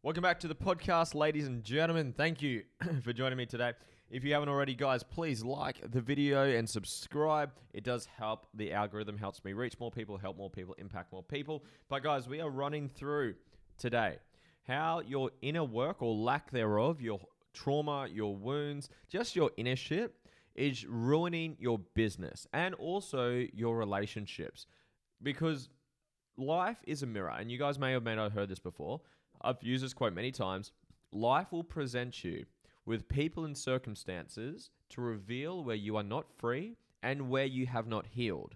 Welcome back to the podcast, ladies and gentlemen. Thank you for joining me today. If you haven't already, guys, please like the video and subscribe. It does help. The algorithm helps me reach more people, help more people, impact more people. But guys, we are running through today how your inner work or lack thereof, your trauma, your wounds, just your inner shit is ruining your business and also your relationships. Because life is a mirror, and you guys may or may not have heard this before. I've used this quote many times. Life will present you with people and circumstances to reveal where you are not free and where you have not healed.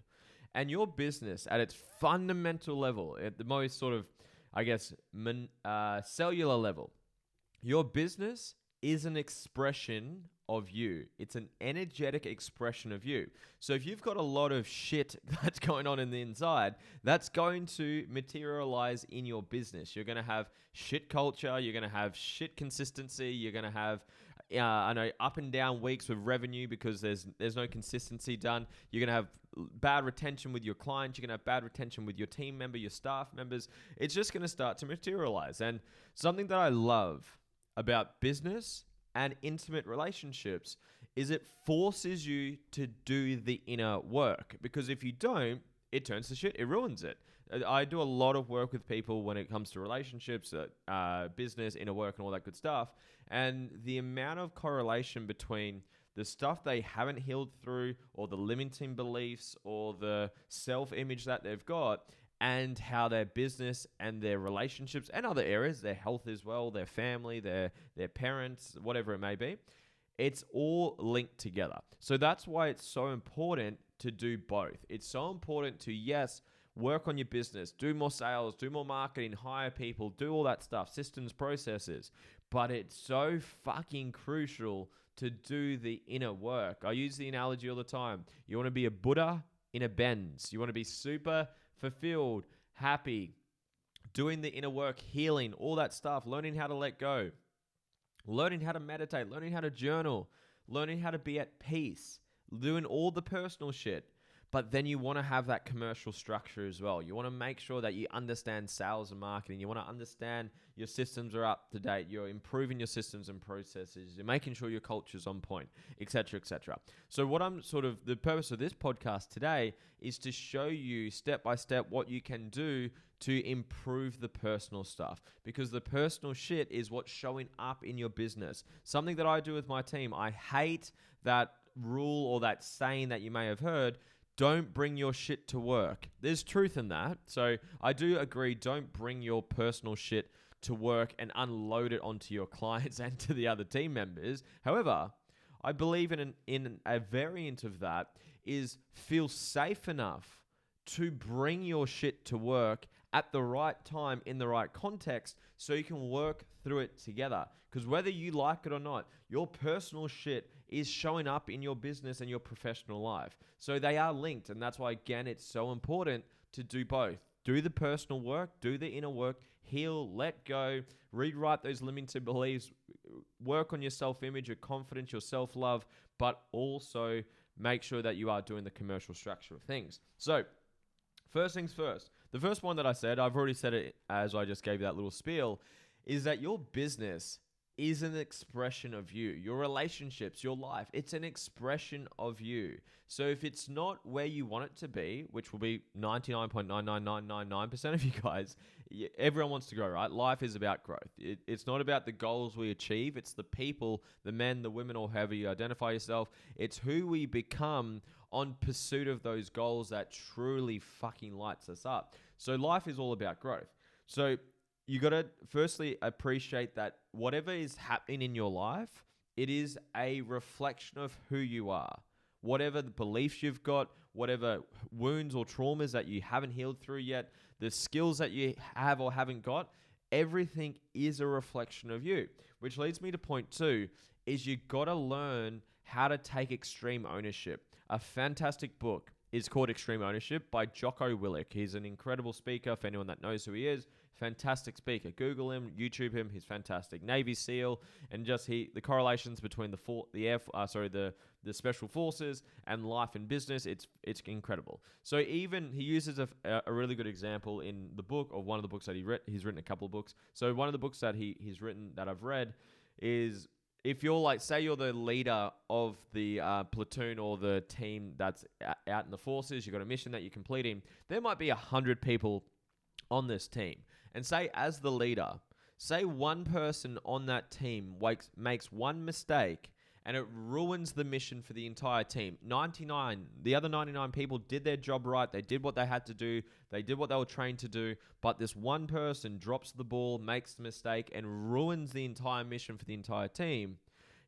And your business at its fundamental level, at the most sort of, cellular level, your business is an expression of you. It's an energetic expression of you. So if you've got a lot of shit that's going on in the inside, that's going to materialize in your business. You're going to have shit culture. You're going to have shit consistency. You're going to have up and down weeks with revenue because there's no consistency done. You're going to have bad retention with your clients. You're going to have bad retention with your team member, your staff members. It's just going to start to materialize. And something that I love about business and intimate relationships is it forces you to do the inner work, because if you don't, it turns to shit. It ruins it. I do a lot of work with people when it comes to relationships, business, inner work, and all that good stuff. And the amount of correlation between the stuff they haven't healed through, or the limiting beliefs, or the self-image that they've got, and how their business and their relationships and other areas, their health as well, their family, their parents, whatever it may be, it's all linked together. So that's why it's so important to do both. It's so important to, yes, work on your business, do more sales, do more marketing, hire people, do all that stuff, systems, processes. But it's so fucking crucial to do the inner work. I use the analogy all the time. You want to be a Buddha in a Benz. You want to be super fulfilled, happy, doing the inner work, healing, all that stuff, learning how to let go, learning how to meditate, learning how to journal, learning how to be at peace, doing all the personal shit. But then you want to have that commercial structure as well. You want to make sure that you understand sales and marketing. You want to understand your systems are up to date. You're improving your systems and processes. You're making sure your culture's on point, etc., etc. So the purpose of this podcast today is to show you step by step what you can do to improve the personal stuff, because the personal shit is what's showing up in your business. Something that I do with my team. I hate that rule or that saying that you may have heard, don't bring your shit to work. There's truth in that. So I do agree, don't bring your personal shit to work and unload it onto your clients and to the other team members. However, I believe in a variant of that is feel safe enough to bring your shit to work at the right time in the right context so you can work through it together. Because whether you like it or not, your personal shit is showing up in your business and your professional life. So they are linked. And that's why, again, it's so important to do both. Do the personal work, do the inner work, heal, let go, rewrite those limiting beliefs, work on your self-image, your confidence, your self-love, but also make sure that you are doing the commercial structure of things. So first things first. The first one that I said, I've already said it as I just gave you that little spiel, is that your business is an expression of you. Your relationships, your life, it's an expression of you. So if it's not where you want it to be, which will be 99.99999% of you guys, everyone wants to grow, right? Life is about growth. It's not about the goals we achieve. It's the people, the men, the women, or however you identify yourself. It's who we become on pursuit of those goals that truly fucking lights us up. So life is all about growth. So you got to firstly appreciate that whatever is happening in your life, it is a reflection of who you are. Whatever the beliefs you've got, whatever wounds or traumas that you haven't healed through yet, the skills that you have or haven't got, everything is a reflection of you. Which leads me to point 2, is you got to learn how to take extreme ownership. A fantastic book is called Extreme Ownership by Jocko Willink. He's an incredible speaker. For anyone that knows who he is, fantastic speaker. Google him, YouTube him. He's fantastic. Navy SEAL, and just the correlations between the special forces and life and business. It's incredible. So even he uses a really good example in the book, or one of the books that he's written a couple of books. So one of the books that he's written that I've read is, if you're like, say you're the leader of the platoon or the team that's out in the forces, you've got a mission that you're completing, there might be 100 people on this team. And say as the leader, say one person on that team makes one mistake and it ruins the mission for the entire team. The other 99 people did their job right. They did what they had to do. They did what they were trained to do. But this one person drops the ball, makes the mistake, and ruins the entire mission for the entire team.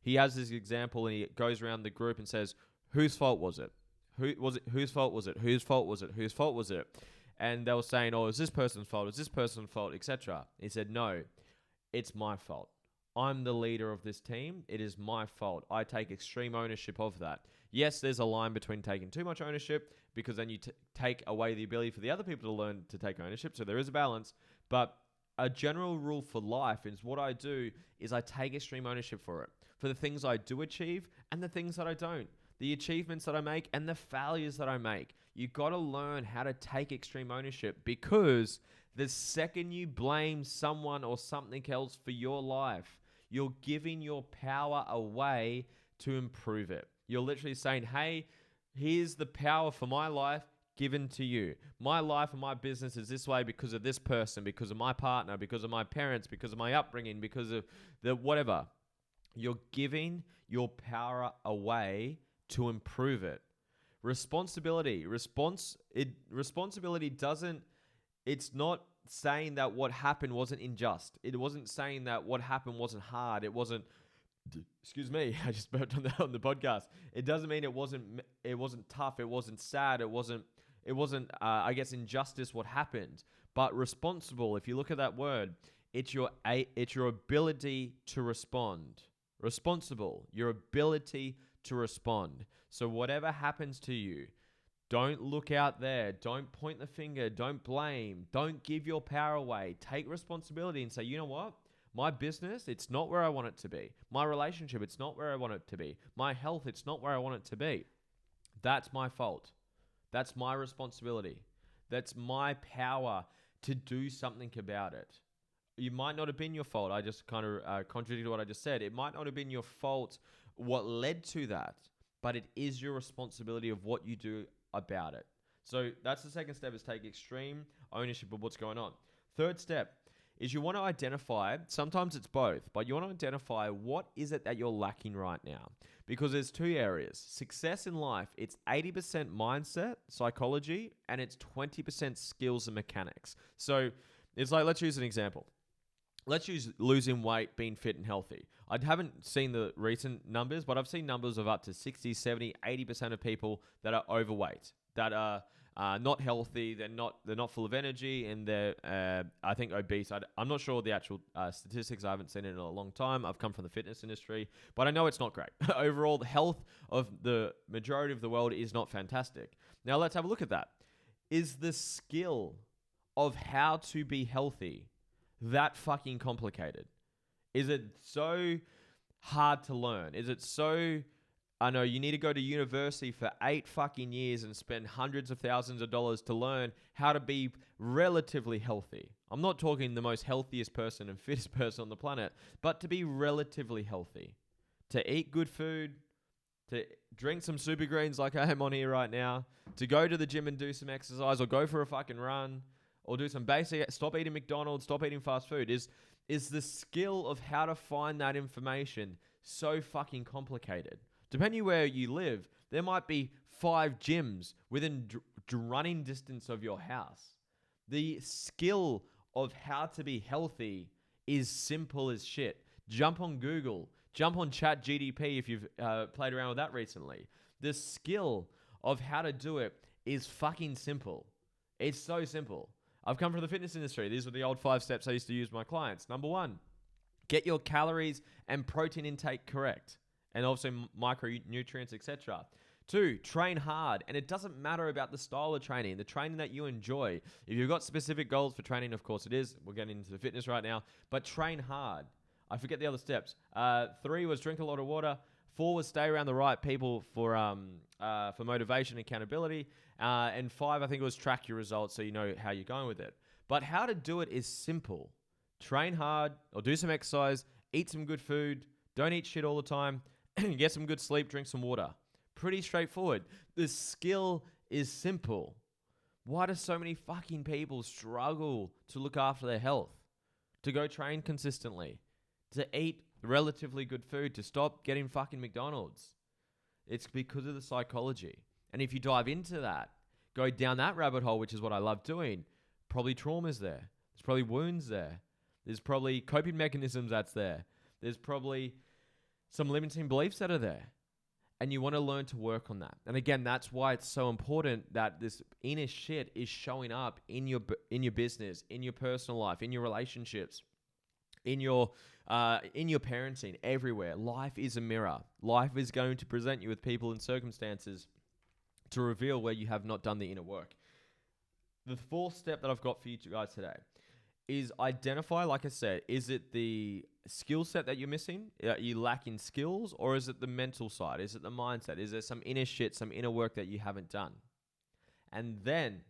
He has this example, and he goes around the group and says, whose fault was it? Whose fault was it? Whose fault was it? Whose fault was it? And they were saying, oh, it's this person's fault. It's this person's fault, etc. He said, no, it's my fault. I'm the leader of this team. It is my fault. I take extreme ownership of that. Yes, there's a line between taking too much ownership, because then you take away the ability for the other people to learn to take ownership. So there is a balance. But a general rule for life is, what I do is I take extreme ownership for it, for the things I do achieve and the things that I don't, the achievements that I make and the failures that I make. You got to learn how to take extreme ownership, because the second you blame someone or something else for your life, you're giving your power away to improve it. You're literally saying, hey, here's the power for my life given to you. My life and my business is this way because of this person, because of my partner, because of my parents, because of my upbringing, because of the whatever. You're giving your power away to improve it. Responsibility doesn't, it's not saying that what happened wasn't unjust. It wasn't saying that what happened wasn't hard. It wasn't, excuse me, I just burped on the podcast. It doesn't mean it wasn't tough. It wasn't sad. It wasn't I guess, injustice what happened. But responsible, if you look at that word, it's your ability to respond. Responsible, your ability to respond. So whatever happens to you, don't look out there. Don't point the finger. Don't blame. Don't give your power away. Take responsibility and say, you know what? My business, it's not where I want it to be. My relationship, it's not where I want it to be. My health, it's not where I want it to be. That's my fault. That's my responsibility. That's my power to do something about it. You might not have been your fault. I just kind of contradicted what I just said. It might not have been your fault what led to that, but it is your responsibility of what you do about it. So that's the second step, is take extreme ownership of what's going on. Third step is you want to identify, sometimes it's both, but you want to identify what is it that you're lacking right now. Because there's two areas. Success in life, it's 80% mindset, psychology, and it's 20% skills and mechanics. So it's like, let's use an example. Let's use losing weight, being fit and healthy. I haven't seen the recent numbers, but I've seen numbers of up to 60, 70, 80% of people that are overweight, that are not healthy, they're not full of energy, and they're, I think, obese. I'm not sure the actual statistics. I haven't seen it in a long time. I've come from the fitness industry, but I know it's not great. Overall, the health of the majority of the world is not fantastic. Now, let's have a look at that. Is the skill of how to be healthy that fucking complicated? Is it so hard to learn? Is it so... I know you need to go to university for 8 fucking years and spend hundreds of thousands of dollars to learn how to be relatively healthy. I'm not talking the most healthiest person and fittest person on the planet, but to be relatively healthy. To eat good food, to drink some super greens like I am on here right now, to go to the gym and do some exercise, or go for a fucking run, or do some basic, stop eating McDonald's, stop eating fast food. Is the skill of how to find that information so fucking complicated? Depending where you live, there might be 5 gyms within running distance of your house. The skill of how to be healthy is simple as shit. Jump on Google. Jump on ChatGPT if you've played around with that recently. The skill of how to do it is fucking simple. It's so simple. I've come from the fitness industry. These are the old 5 steps I used to use with my clients. Number 1, get your calories and protein intake correct. And also micronutrients, etc. 2, train hard. And it doesn't matter about the style of training, the training that you enjoy. If you've got specific goals for training, of course it is. We're getting into the fitness right now. But train hard. I forget the other steps. 3 was drink a lot of water. 4 was stay around the right people for motivation and accountability. And 5, I think it was track your results so you know how you're going with it. But how to do it is simple. Train hard or do some exercise, eat some good food, don't eat shit all the time, get some good sleep, drink some water. Pretty straightforward. The skill is simple. Why do so many fucking people struggle to look after their health? To go train consistently? To eat relatively good food? To stop getting fucking McDonald's? It's because of the psychology. And if you dive into that, go down that rabbit hole, which is what I love doing, probably trauma's there. There's probably wounds there. There's probably coping mechanisms that's there. There's probably some limiting beliefs that are there. And you want to learn to work on that. And again, that's why it's so important that this inner shit is showing up in your business, in your personal life, in your relationships, in your parenting, everywhere. Life is a mirror. Life is going to present you with people and circumstances to reveal where you have not done the inner work. The 4th step that I've got for you guys today is identify, like I said, is it the skill set that you're missing? Are you lacking skills? Or is it the mental side? Is it the mindset? Is there some inner shit, some inner work that you haven't done? And then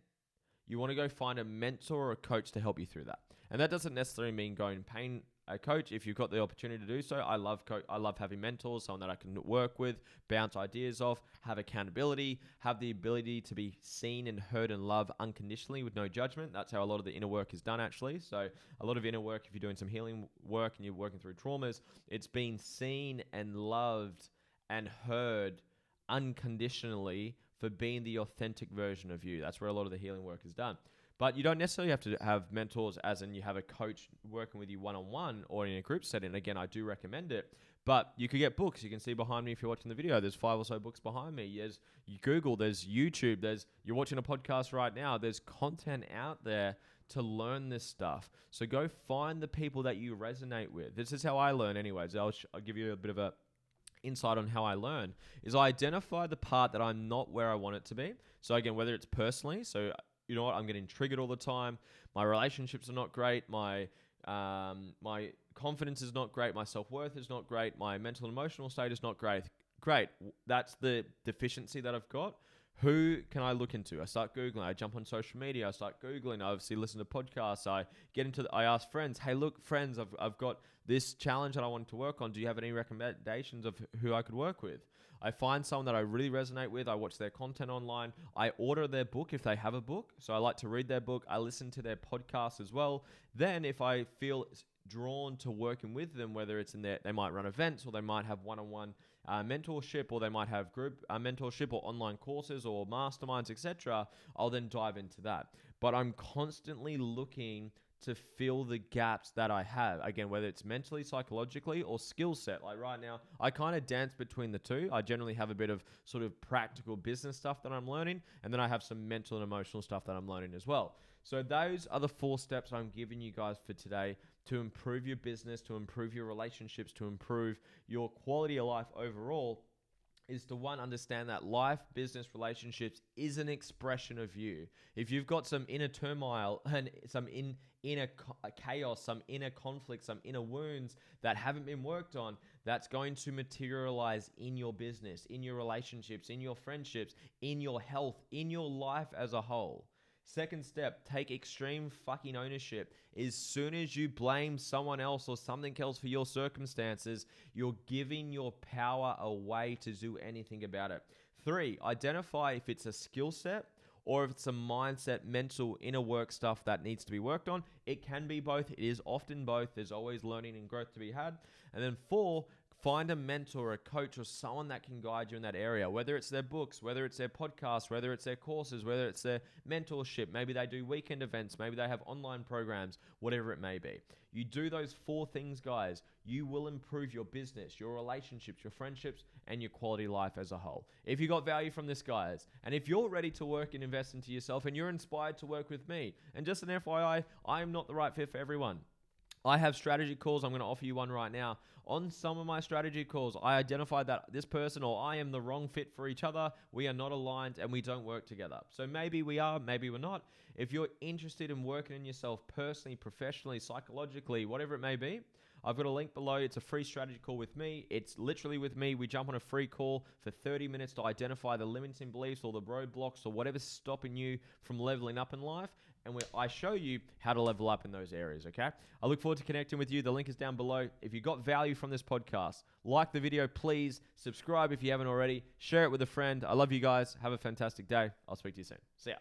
you want to go find a mentor or a coach to help you through that. And that doesn't necessarily mean going and paying a coach if you've got the opportunity to do so. I love having mentors, someone that I can work with, bounce ideas off, have accountability, have the ability to be seen and heard and loved unconditionally with no judgment. That's how a lot of the inner work is done, actually. So a lot of inner work, if you're doing some healing work and you're working through traumas, it's being seen and loved and heard unconditionally for being the authentic version of you. That's where a lot of the healing work is done. But you don't necessarily have to have mentors as in you have a coach working with you one-on-one or in a group setting. Again, I do recommend it. But you could get books. You can see behind me if you're watching the video. There's 5 or so books behind me. There's Google, there's YouTube, you're watching a podcast right now. There's content out there to learn this stuff. So go find the people that you resonate with. This is how I learn anyways. I'll give you a bit of a insight on how I learn. Is I identify the part that I'm not where I want it to be. So again, whether it's personally, so you know what, I'm getting triggered all the time. My relationships are not great. My confidence is not great. My self-worth is not great. My mental and emotional state is not great. Great. That's the deficiency that I've got. Who can I look into? I start Googling. I jump on social media. I start Googling. I obviously listen to podcasts. I ask friends, hey, look, friends, I've got this challenge that I want to work on. Do you have any recommendations of who I could work with? I find someone that I really resonate with. I watch their content online. I order their book if they have a book. So I like to read their book. I listen to their podcast as well. Then if I feel drawn to working with them, whether it's they might run events or they might have one-on-one mentorship, or they might have group mentorship or online courses or masterminds, etc., I'll then dive into that. But I'm constantly looking to fill the gaps that I have. Again, whether it's mentally, psychologically, or skill set. Like right now, I kind of dance between the two. I generally have a bit of sort of practical business stuff that I'm learning, and then I have some mental and emotional stuff that I'm learning as well. So those are the 4 steps I'm giving you guys for today to improve your business, to improve your relationships, to improve your quality of life overall. Is to understand that life, business, relationships is an expression of you. If you've got some inner turmoil and some inner chaos, some inner conflict, some inner wounds that haven't been worked on, that's going to materialize in your business, in your relationships, in your friendships, in your health, in your life as a whole. Second step, take extreme fucking ownership. As soon as you blame someone else or something else for your circumstances, you're giving your power away to do anything about it. 3, identify if it's a skill set or if it's a mindset, mental, inner work stuff that needs to be worked on. It can be both. It is often both. There's always learning and growth to be had. And then 4, find a mentor, a coach, or someone that can guide you in that area, whether it's their books, whether it's their podcasts, whether it's their courses, whether it's their mentorship. Maybe they do weekend events. Maybe they have online programs, whatever it may be. You do those 4 things, guys, you will improve your business, your relationships, your friendships, and your quality life as a whole. If you got value from this, guys, and if you're ready to work and invest into yourself and you're inspired to work with me, and just an FYI, I am not the right fit for everyone. I have strategy calls. I'm going to offer you one right now. On some of my strategy calls, I identified that this person or I am the wrong fit for each other. We are not aligned and we don't work together. So maybe we are, maybe we're not. If you're interested in working on yourself personally, professionally, psychologically, whatever it may be, I've got a link below. It's a free strategy call with me. It's literally with me. We jump on a free call for 30 minutes to identify the limiting beliefs or the roadblocks or whatever's stopping you from leveling up in life. And I show you how to level up in those areas, okay? I look forward to connecting with you. The link is down below. If you got value from this podcast, like the video, please. Subscribe if you haven't already. Share it with a friend. I love you guys. Have a fantastic day. I'll speak to you soon. See ya.